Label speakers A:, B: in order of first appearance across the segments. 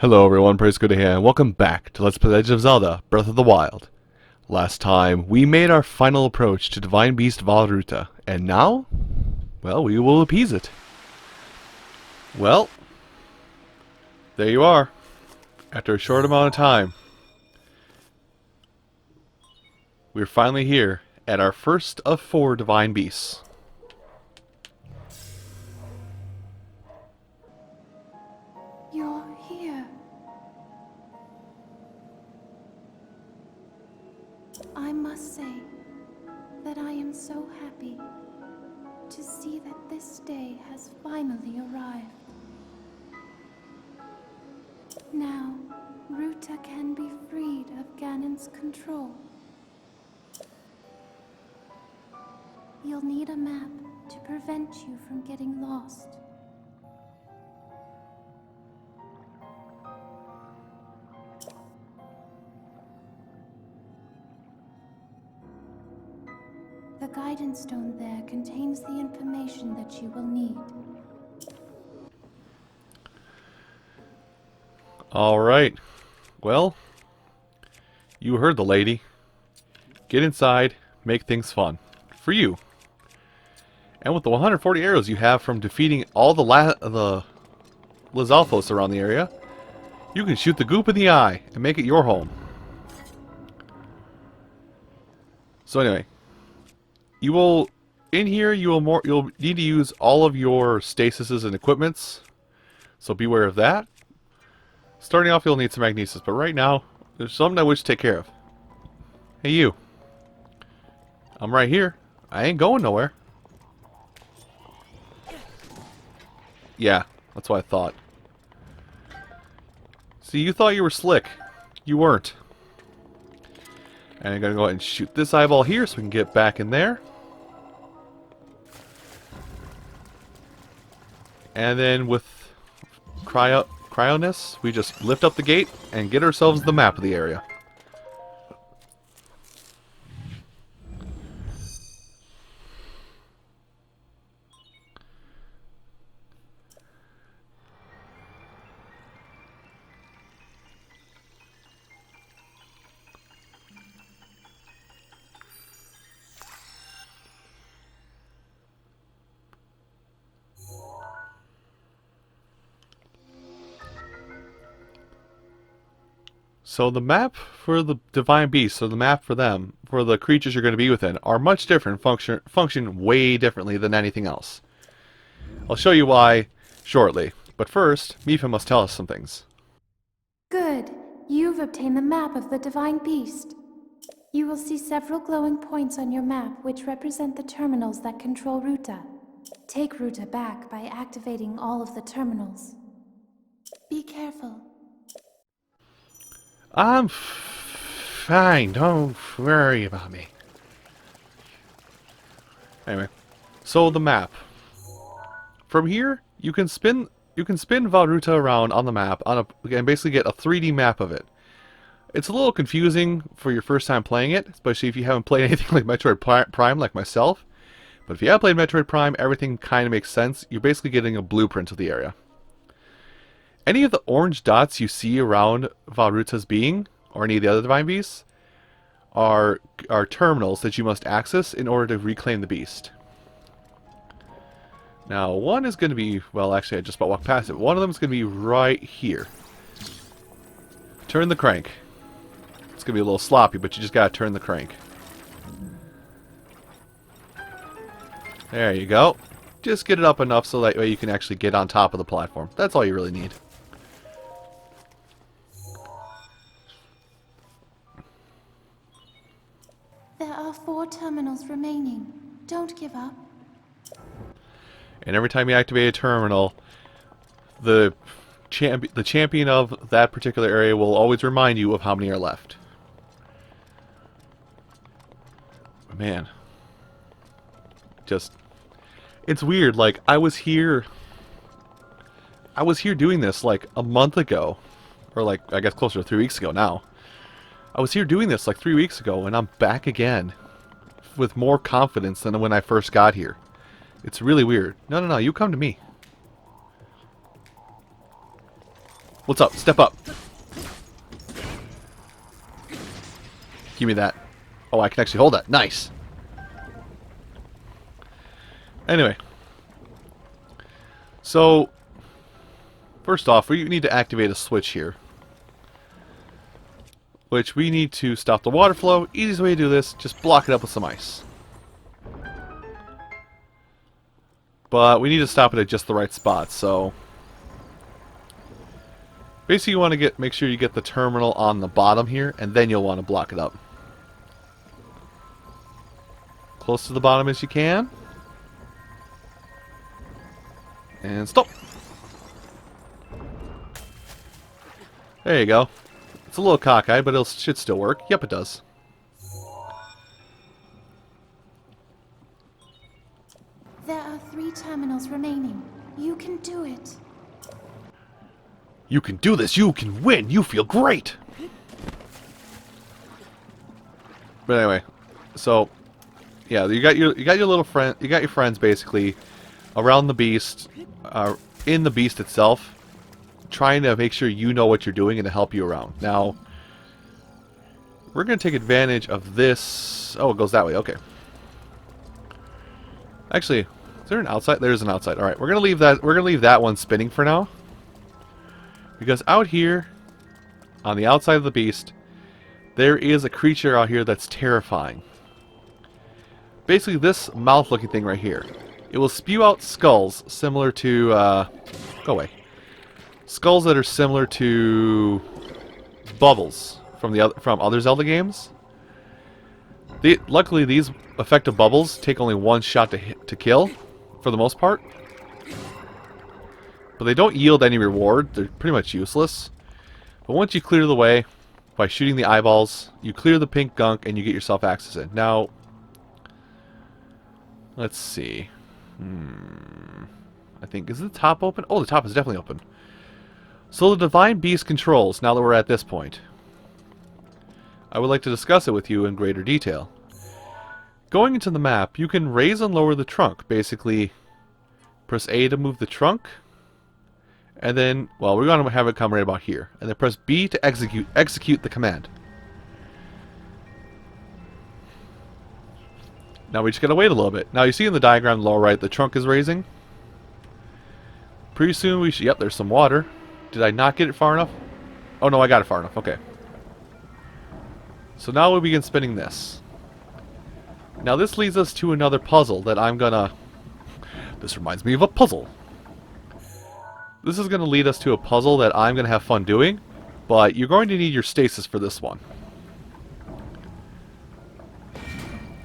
A: Hello everyone, praise good to hear, and welcome back to Let's Play Legend of Zelda, Breath of the Wild. Last time, we made our final approach to Divine Beast Ruta, and now, well, we will appease it. Well, there you are. After a short amount of time, we're finally here at our first of 4 Divine Beasts.
B: You're here. I must say that I am so happy to see that this day has finally arrived. Now, Ruta can be freed of Ganon's control. You'll need a map to prevent you from getting lost. The guidance stone there contains the information that you will need.
A: Alright. Well, you heard the lady. Get inside, make things fun. For you. And with the 140 arrows you have from defeating all the Lizalfos around the area, you can shoot the goop in the eye and make it your home. So anyway, you'll need to use all of your stasises and equipments, so beware of that. Starting off, you'll need some magnesis, but right now, there's something I wish to take care of. Hey you. I'm right here. I ain't going nowhere. Yeah, that's what I thought. See, you thought you were slick. You weren't. And I'm gonna go ahead and shoot this eyeball here so we can get back in there. And then with Cryoness, we just lift up the gate and get ourselves the map of the area. So the map for the Divine Beasts, so the map for them, for the creatures you're going to be within, are much different, function way differently than anything else. I'll show you why shortly, but first, Mifa must tell us some things.
B: Good. You've obtained the map of the Divine Beast. You will see several glowing points on your map which represent the terminals that control Ruta. Take Ruta back by activating all of the terminals. Be careful.
A: I'm fine. Don't worry about me. Anyway, so the map. From here, you can spin Vah Ruta around on the map and basically get a 3D map of it. It's a little confusing for your first time playing it, especially if you haven't played anything like Metroid Prime like myself. But if you have played Metroid Prime, everything kind of makes sense. You're basically getting a blueprint of the area. Any of the orange dots you see around Vah Ruta's being, or any of the other Divine Beasts, are terminals that you must access in order to reclaim the beast. Now, one is going to be, well, actually I just about walked past it. One of them is going to be right here. Turn the crank. It's going to be a little sloppy, but you just got to turn the crank. There you go. Just get it up enough so that way you can actually get on top of the platform. That's all you really need.
B: There are 4 terminals remaining. Don't give up.
A: And every time you activate a terminal, the champion of that particular area will always remind you of how many are left. Man. It's weird, like, I was here doing this, like, a month ago. Or, like, I guess closer to 3 weeks ago now. I was here doing this, like, 3 weeks ago, and I'm back again. With more confidence than when I first got here. It's really weird. No, you come to me. What's up? Step up. Give me that. Oh, I can actually hold that. Nice. Anyway. So, first off, we need to activate a switch here. Which we need to stop the water flow. Easiest way to do this, just block it up with some ice. But we need to stop it at just the right spot, so... Basically you want to make sure you get the terminal on the bottom here, and then you'll want to block it up. Close to the bottom as you can. And stop. There you go. It's a little cockeyed, but it should still work. Yep, it does.
B: There are 3 terminals remaining. You can do it.
A: You can do this. You can win. You feel great. But anyway, so yeah, you got your little friend. You got your friends basically around the beast, in the beast itself, trying to make sure you know what you're doing and to help you around. Now, we're going to take advantage of this. Oh, it goes that way. Okay. Actually, is there an outside? There's an outside. All right, we're going to leave that. We're going to leave that one spinning for now. Because out here, on the outside of the beast, there is a creature out here that's terrifying. Basically, this mouth-looking thing right here. It will spew out skulls similar to... go away. Skulls that are similar to bubbles from other Zelda games. Luckily, these effective bubbles take only one shot to kill, for the most part. But they don't yield any reward. They're pretty much useless. But once you clear the way by shooting the eyeballs, you clear the pink gunk and you get yourself access in. Now, let's see. I think, is the top open? Oh, the top is definitely open. So the Divine Beast controls, now that we're at this point. I would like to discuss it with you in greater detail. Going into the map, you can raise and lower the trunk. Basically, press A to move the trunk. And then, well, we're going to have it come right about here. And then press B to execute the command. Now we just gotta wait a little bit. Now you see in the diagram lower right, the trunk is raising. Pretty soon we should... Yep, there's some water. Did I not get it far enough? Oh no, I got it far enough. Okay. So now we begin spinning this. Now this leads us to another puzzle that I'm gonna... This reminds me of a puzzle. This is gonna lead us to a puzzle that I'm gonna have fun doing, but you're going to need your stasis for this one.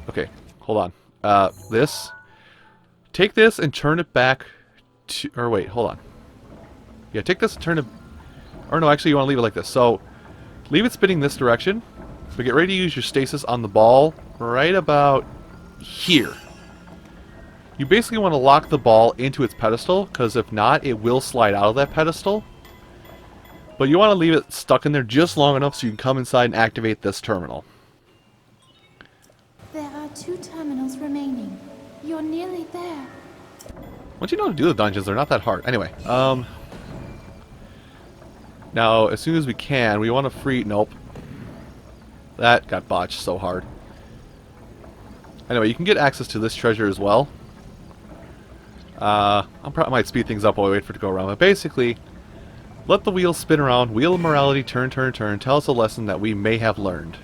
A: Okay. Hold on. This. Take this and turn it back to... Or wait, hold on. Yeah, take this and turn it... Or no, actually you want to leave it like this. So, leave it spinning this direction. But get ready to use your stasis on the ball right about here. You basically want to lock the ball into its pedestal, because if not, it will slide out of that pedestal. But you want to leave it stuck in there just long enough so you can come inside and activate this terminal.
B: There are 2 terminals remaining. You're nearly there.
A: Once you know how to do the dungeons, they're not that hard. Anyway, now, as soon as we can, we want to free... Nope. That got botched so hard. Anyway, you can get access to this treasure as well. I might speed things up while we wait for it to go around. But basically, let the wheel spin around. Wheel of morality, turn, turn, turn. Tell us a lesson that we may have learned.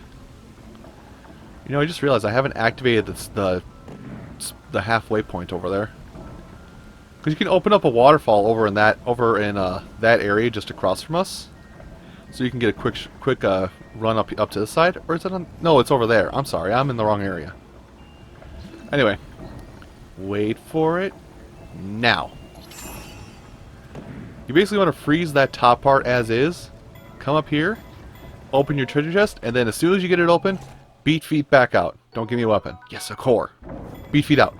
A: You know, I just realized I haven't activated the halfway point over there. Because you can open up a waterfall over in that area just across from us, so you can get a quick run up to this side. Or is it on? No, it's over there. I'm sorry, I'm in the wrong area. Anyway, wait for it now. You basically want to freeze that top part as is. Come up here, open your treasure chest, and then as soon as you get it open, beat feet back out. Don't give me a weapon. Yes, a core. Beat feet out.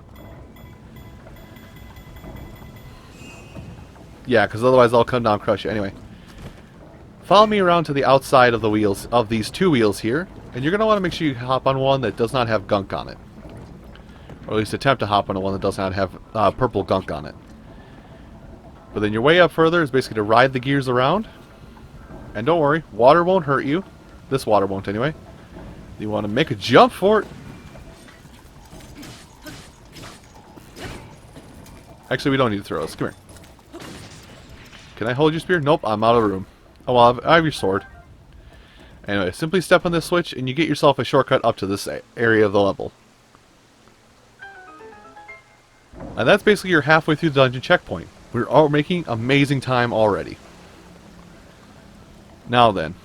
A: Yeah, because otherwise I'll come down and crush you. Anyway. Follow me around to the outside of the wheels, of these 2 wheels here. And you're going to want to make sure you hop on one that does not have gunk on it. Or at least attempt to hop on one that does not have purple gunk on it. But then your way up further is basically to ride the gears around. And don't worry, water won't hurt you. This water won't anyway. You want to make a jump for it. Actually, we don't need to throw this. Come here. Can I hold your spear? Nope, I'm out of room. Oh, well, I have your sword. Anyway, simply step on this switch and you get yourself a shortcut up to this area of the level. And that's basically your halfway through the dungeon checkpoint. We're all making amazing time already. Now then.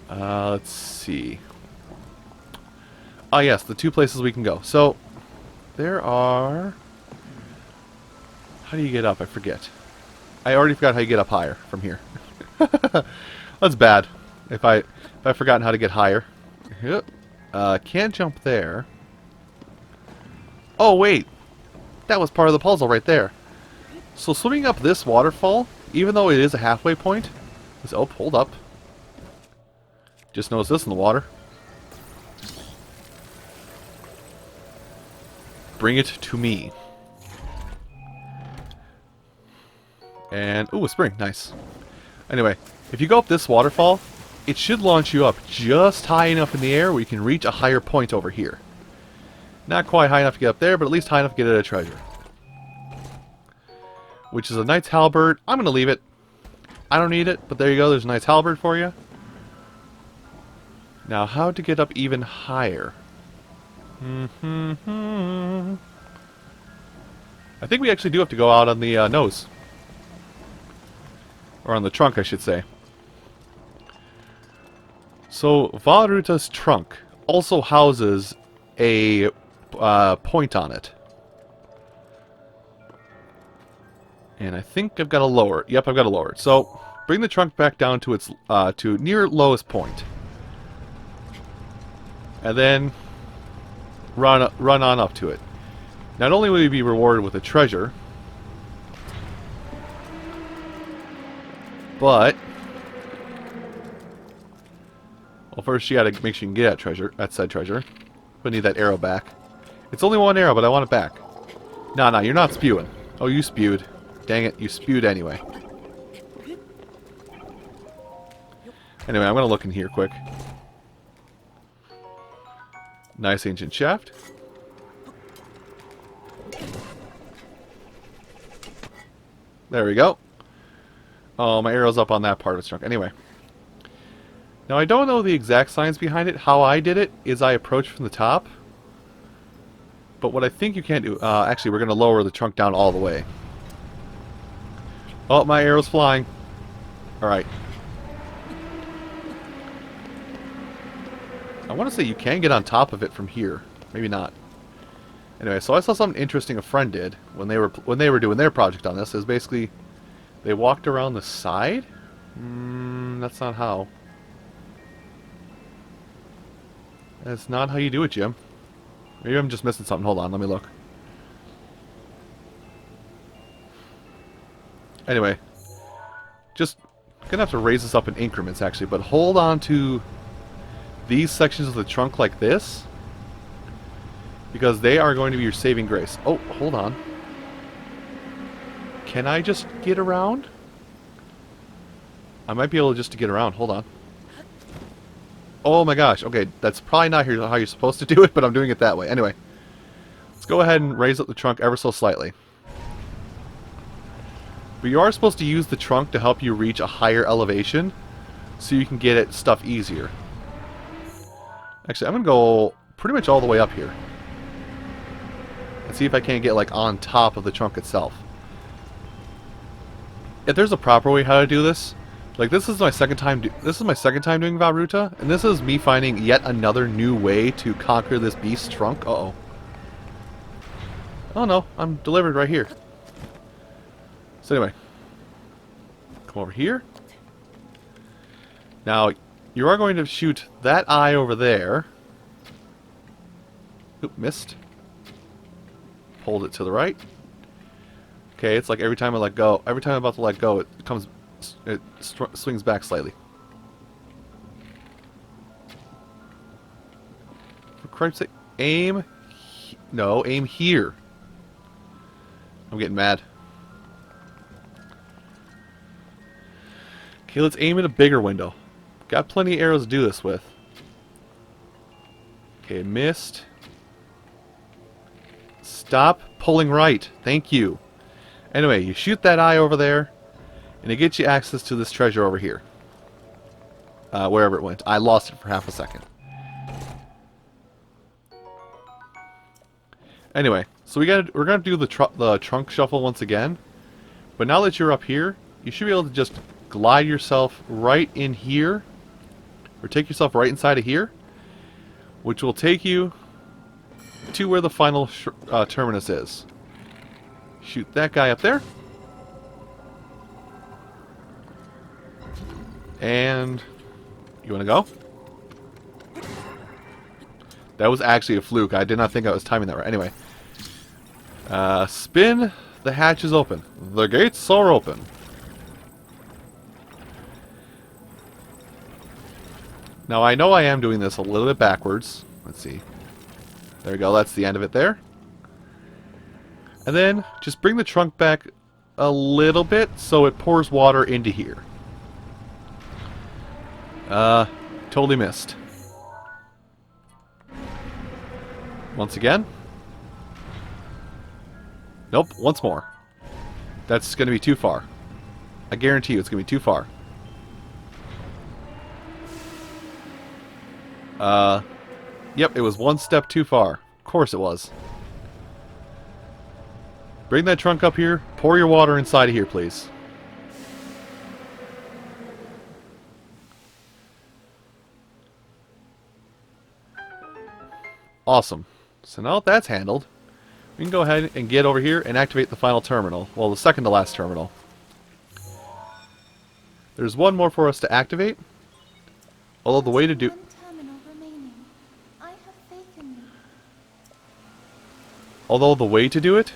A: Let's see. Ah, yes, the two places we can go. So, there are... How do you get up? I forget. I already forgot how you get up higher from here. That's bad. If I've forgotten how to get higher. Yep. Can't jump there. Oh, wait. That was part of the puzzle right there. So swimming up this waterfall, even though it is a halfway point, is... Oh, hold up. Just noticed this in the water. Bring it to me. And, ooh, a spring. Nice. Anyway, if you go up this waterfall, it should launch you up just high enough in the air where you can reach a higher point over here. Not quite high enough to get up there, but at least high enough to get at a treasure. Which is a knight's halberd. I'm going to leave it. I don't need it, but there you go. There's a knight's halberd for you. Now, how to get up even higher? I think we actually do have to go out on the nose. Or on the trunk, I should say. So, Ruta's trunk also houses a point on it. And I think I've got to lower it. Yep, I've got to lower it. So, bring the trunk back down to its to near lowest point. And then run on up to it. Not only will you be rewarded with a treasure, but... Well, first you gotta make sure you can get that said treasure. We need that arrow back. It's only one arrow, but I want it back. No, you're not spewing. Oh, you spewed. Dang it, you spewed anyway. Anyway, I'm gonna look in here quick. Nice ancient shaft. There we go. Oh, my arrow's up on that part of its trunk. Anyway. Now, I don't know the exact science behind it. How I did it is I approached from the top. But what I think you can do... actually, we're going to lower the trunk down all the way. Oh, my arrow's flying. Alright. I want to say you can get on top of it from here. Maybe not. Anyway, so I saw something interesting a friend did when they were doing their project on this. Is basically they walked around the side. That's not how. That's not how you do it, Jim. Maybe I'm just missing something. Hold on, let me look. Anyway, just gonna have to raise this up in increments actually, but hold on to these sections of the trunk like this, because they are going to be your saving grace. Oh, hold on. Can I just get around? I might be able just to get around. Hold on. Oh my gosh. Okay, that's probably not how you're supposed to do it, but I'm doing it that way. Anyway, let's go ahead and raise up the trunk ever so slightly. But you are supposed to use the trunk to help you reach a higher elevation, so you can get at stuff easier. Actually, I'm going to go pretty much all the way up here. And see if I can't get like on top of the trunk itself. If there's a proper way how to do this, like this is my second time doing Ruta, and this is me finding yet another new way to conquer this beast's trunk. Uh-oh. Oh no, I'm delivered right here. So anyway, come over here. Now, you are going to shoot that eye over there. Oop, missed. Hold it to the right. Okay, it's like every time I let go, every time I'm about to let go, it swings back slightly. For Christ's sake, aim here. I'm getting mad. Okay, let's aim at a bigger window. Got plenty of arrows to do this with. Okay, missed. Stop pulling right. Thank you. Anyway, you shoot that eye over there, and it gets you access to this treasure over here. Wherever it went. I lost it for half a second. Anyway, so we're gonna do the trunk shuffle once again. But now that you're up here, you should be able to just glide yourself right in here, or take yourself right inside of here, which will take you to where the final terminus is. Shoot that guy up there. And you want to go? That was actually a fluke. I did not think I was timing that right. Anyway. Spin. The hatch is open. The gates are open. Now I know I am doing this a little bit backwards. Let's see. There we go. That's the end of it there. And then just bring the trunk back a little bit so it pours water into here. Totally missed. Once again. Nope, once more. That's going to be too far. I guarantee you it's going to be too far. Yep, it was one step too far. Of course it was. Bring that trunk up here. Pour your water inside of here, please. Awesome. So now that that's handled, we can go ahead and get over here and activate the final terminal. Well, the second to last terminal. There's one more for us to activate. Although the way to do... Although the way to do it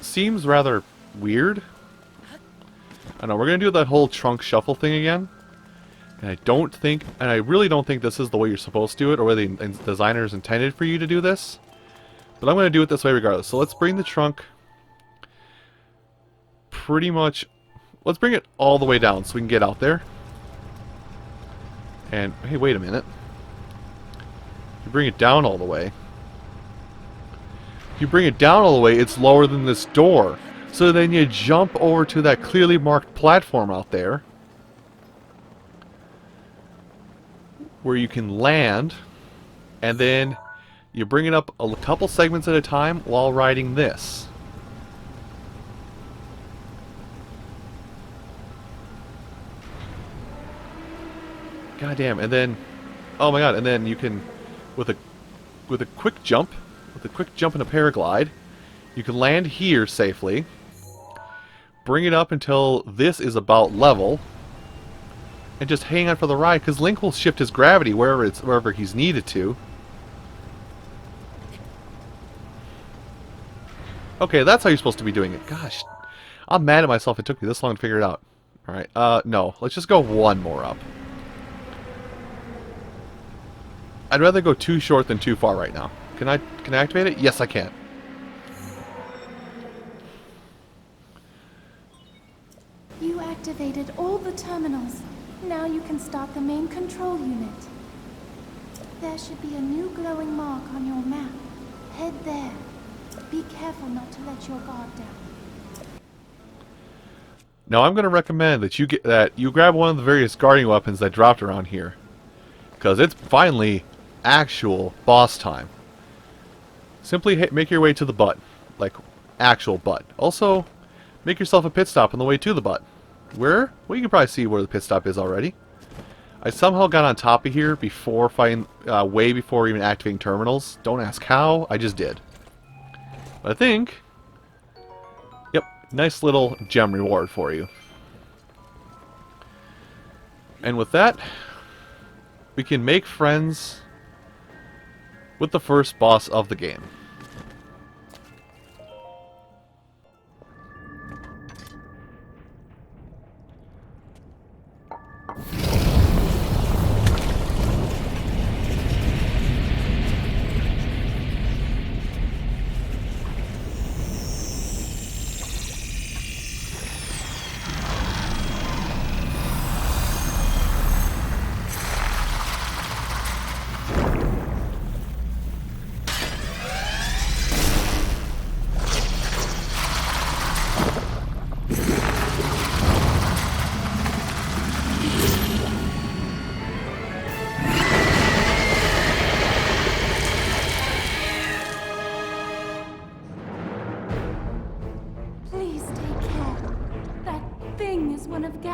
A: seems rather weird. I know, we're going to do that whole trunk shuffle thing again. And I really don't think this is the way you're supposed to do it, or where the designers intended for you to do this. But I'm going to do it this way regardless. So let's bring the trunk pretty much... Let's bring it all the way down so we can get out there. And, hey, wait a minute. You bring it down all the way. If you bring it down all the way, it's lower than this door. So then you jump over to that clearly marked platform out there, where you can land, and then you bring it up a couple segments at a time while riding this. God damn, and then, oh my god, and then you can, with a quick jump, and a paraglide, you can land here safely, bring it up until this is about level, and just hang on for the ride, because Link will shift his gravity wherever he's needed to. Okay, that's how you're supposed to be doing it. Gosh, I'm mad at myself it took me this long to figure it out. Alright, no. Let's just go one more up. I'd rather go too short than too far right now. Can I activate it? Yes, I can.
B: You activated all the terminals. Now you can start the main control unit. There should be a new glowing mark on your map. Head there. Be careful not to let your guard down.
A: Now I'm going to recommend that you grab one of the various guarding weapons that dropped around here, because it's finally actual boss time. Simply make your way to the butt, like actual butt. Also, make yourself a pit stop on the way to the butt. Where? Well, you can probably see where the pit stop is already. I somehow got on top of here before fighting, way before even activating terminals. Don't ask how, I just did. But I think, yep, nice little gem reward for you. And with that, we can make friends with the first boss of the game.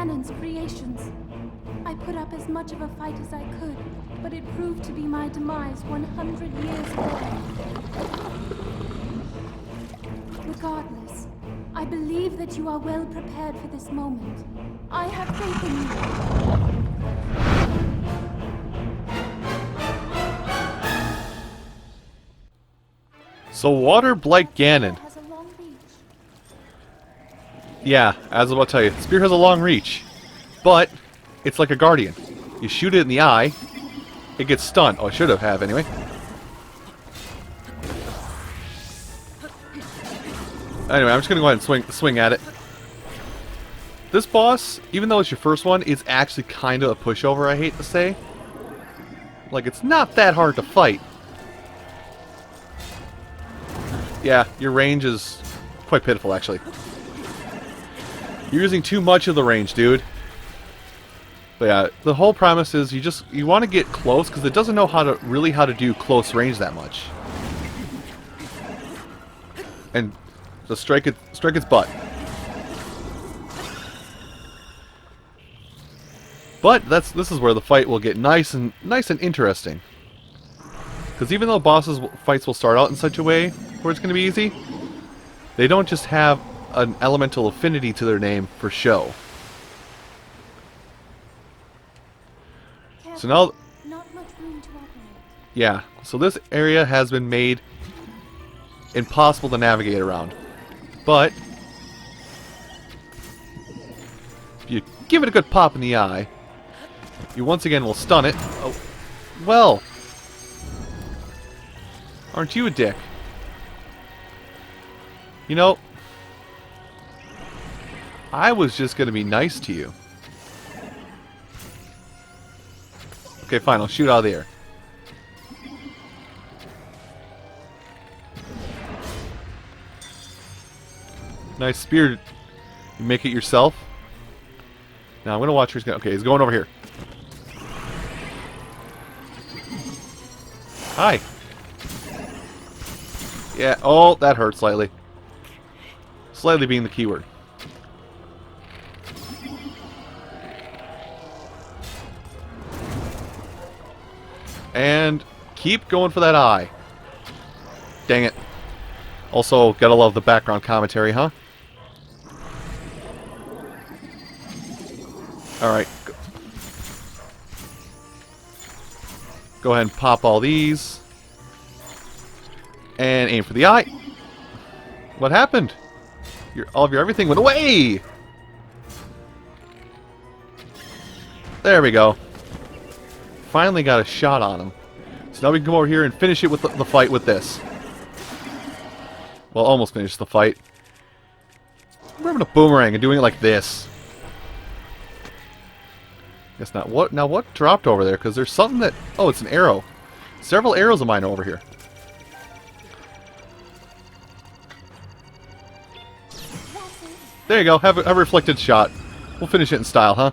B: Ganon's creations. I put up as much of a fight as I could, but it proved to be my demise 100 years away. Regardless, I believe that you are well prepared for this moment. I have faith in you.
A: So Water Blight Ganon.
B: Has a long reach.
A: Yeah, as I was about to tell you, the spear has a long reach, but it's like a guardian. You shoot it in the eye, it gets stunned. Oh, I should have anyway. Anyway, I'm just gonna go ahead and swing at it. This boss, even though it's your first one, is actually kind of a pushover, I hate to say. Like, it's not that hard to fight. Yeah, your range is quite pitiful, actually. You're using too much of the range, dude. But yeah, the whole premise is you want to get close because it doesn't know how to do close range that much. And just strike its butt. But this is where the fight will get nice and interesting. Because even though fights will start out in such a way where it's going to be easy, they don't just have an elemental affinity to their name for show. So now,
B: Not much room to operate.
A: yeah, so this area has been made impossible to navigate around. But if you give it a good pop in the eye, you once again will stun it. Oh, well, aren't you a dick? You know, I was just going to be nice to you. Okay, fine, I'll shoot out of the air. Nice spear. You make it yourself. Now I'm going to watch where he's going. Okay, he's going over here. Hi. Yeah, oh, that hurt slightly. Slightly being the keyword. And keep going for that eye. Dang it. Also, gotta love the background commentary, huh? Alright. Go ahead and pop all these. And aim for the eye. What happened? All of your everything went away! There we go. Finally got a shot on him. So now we can come over here and finish it with the fight with this. Well, almost finish the fight. I'm grabbing a boomerang and doing it like this. Guess not. What? Now what dropped over there? Because there's something that... Oh, it's an arrow. Several arrows of mine over here. There you go. Have a reflected shot. We'll finish it in style, huh?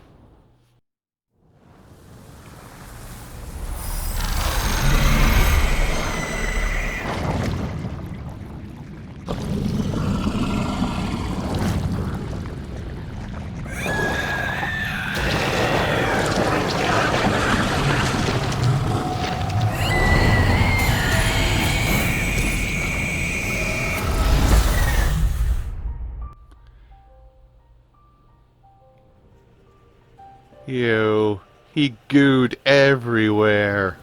A: Ew. He gooed everywhere.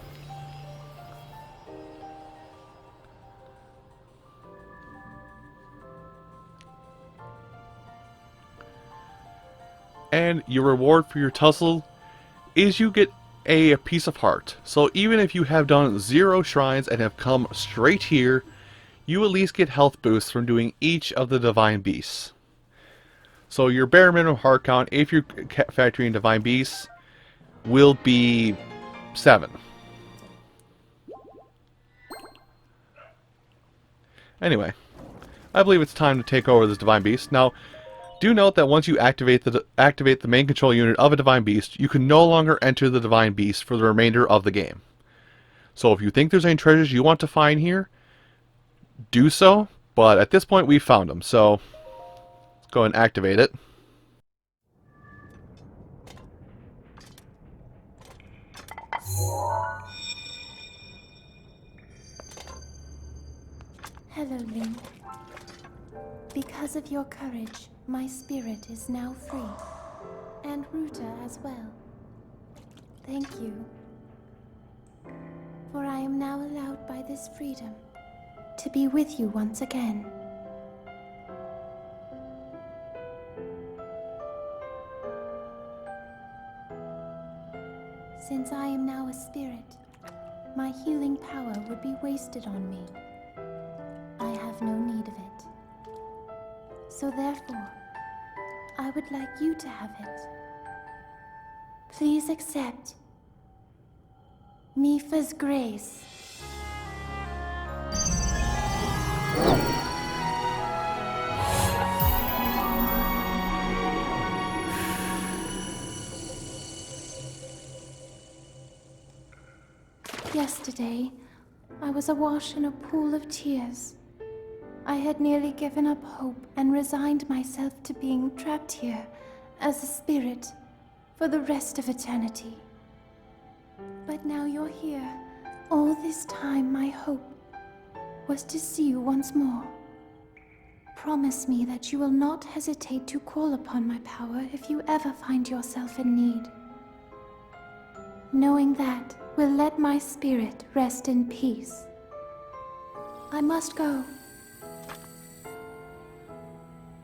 A: And your reward for your tussle is you get a piece of heart. So even if you have done 0 shrines and have come straight here, you at least get health boosts from doing each of the divine beasts. So your bare minimum heart count, if you're factoring divine beasts, will be 7. Anyway, I believe it's time to take over this divine beast. Now, do note that once you activate the main control unit of a divine beast, you can no longer enter the divine beast for the remainder of the game. So if you think there's any treasures you want to find here, do so. But at this point, we've found them. So let's go and activate it.
B: Hello, Link. Because of your courage, my spirit is now free. And Ruta as well. Thank you. For I am now allowed by this freedom to be with you once again. Since I am now a spirit, my healing power would be wasted on me. I have no need of it. So therefore, I would like you to have it. Please accept Mifa's grace. Yesterday, I was awash in a pool of tears. I had nearly given up hope and resigned myself to being trapped here as a spirit for the rest of eternity. But now you're here. All this time, my hope was to see you once more. Promise me that you will not hesitate to call upon my power if you ever find yourself in need. Knowing that will let my spirit rest in peace. I must go.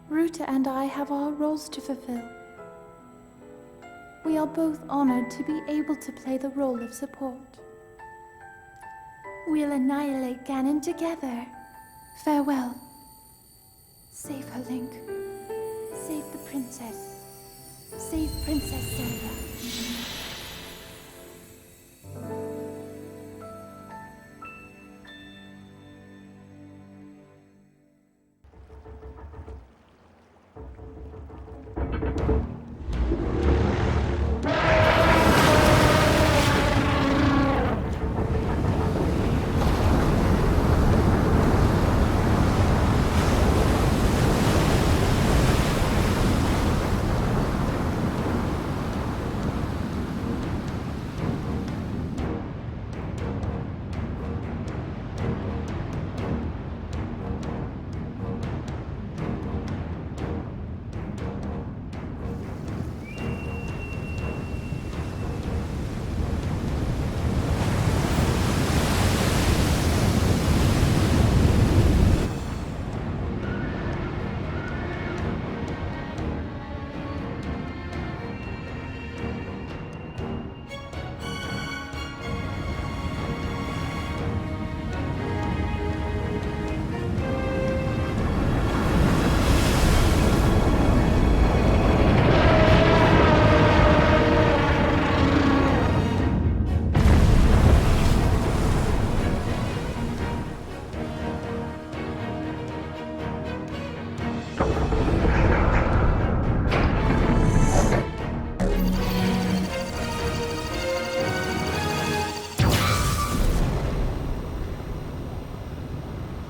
B: Ruta and I have our roles to fulfill. We are both honored to be able to play the role of support. We'll annihilate Ganon together. Farewell. Save her, Link. Save the princess. Save Princess Zelda.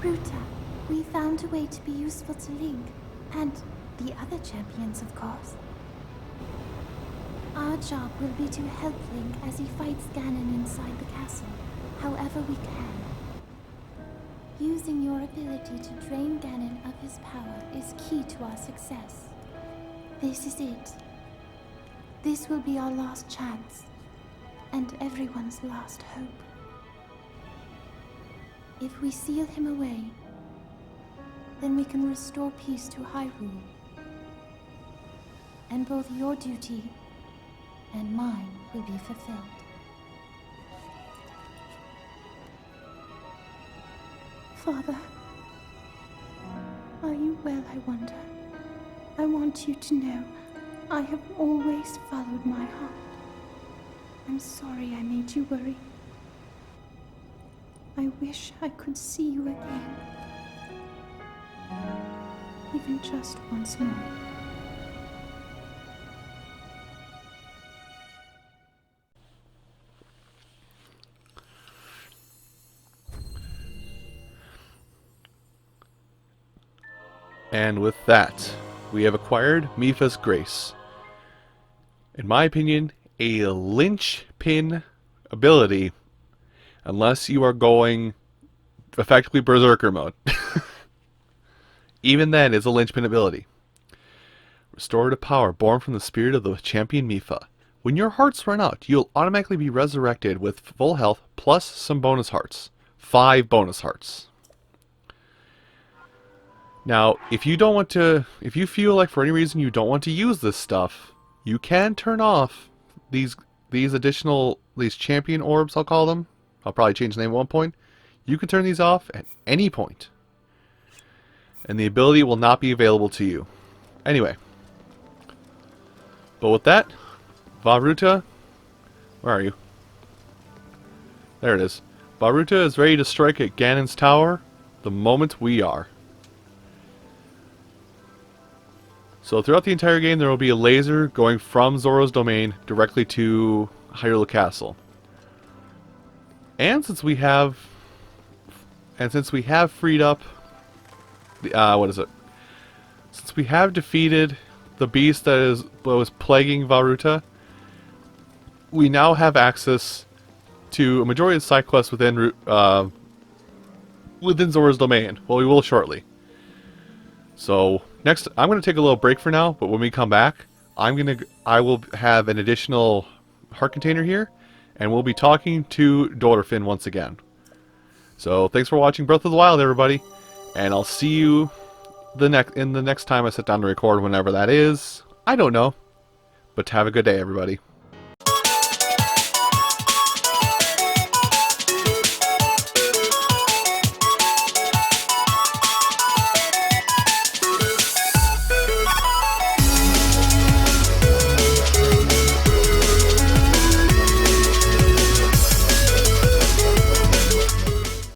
B: Ruta, we found a way to be useful to Link, and the other champions, of course. Our job will be to help Link as he fights Ganon inside the castle, however we can. Using your ability to drain Ganon of his power is key to our success. This is it. This will be our last chance, and everyone's last hope. If we seal him away, then we can restore peace to Hyrule. And both your duty and mine will be fulfilled. Father, are you well, I wonder? I want you to know I have always followed my heart. I'm sorry I made you worry. I wish I could see you again. Even just once more.
A: And with that, we have acquired Mifa's Grace. In my opinion, a linchpin ability unless you are going effectively Berserker mode. Even then, it's a linchpin ability. Restorative power, born from the spirit of the champion Mifa. When your hearts run out, you'll automatically be resurrected with full health plus some bonus hearts. 5 bonus hearts. Now, if you feel like for any reason you don't want to use this stuff, you can turn off these champion orbs, I'll call them. I'll probably change the name at one point. You can turn these off at any point. And the ability will not be available to you. Anyway. But with that, Ruta, where are you? There it is. Ruta is ready to strike at Ganon's tower the moment we are. So throughout the entire game, there will be a laser going from Zoro's domain directly to Hyrule Castle. And since we have freed up, since we have defeated the beast that was plaguing Ruta, we now have access to a majority of the side quests within Zora's domain. Well, we will shortly. So next, I'm going to take a little break for now. But when we come back, I will have an additional heart container here, and we'll be talking to Dorfin once again. So thanks for watching Breath of the Wild, everybody, and I'll see you in the next time I sit down to record, whenever that is. I don't know, but have a good day, everybody.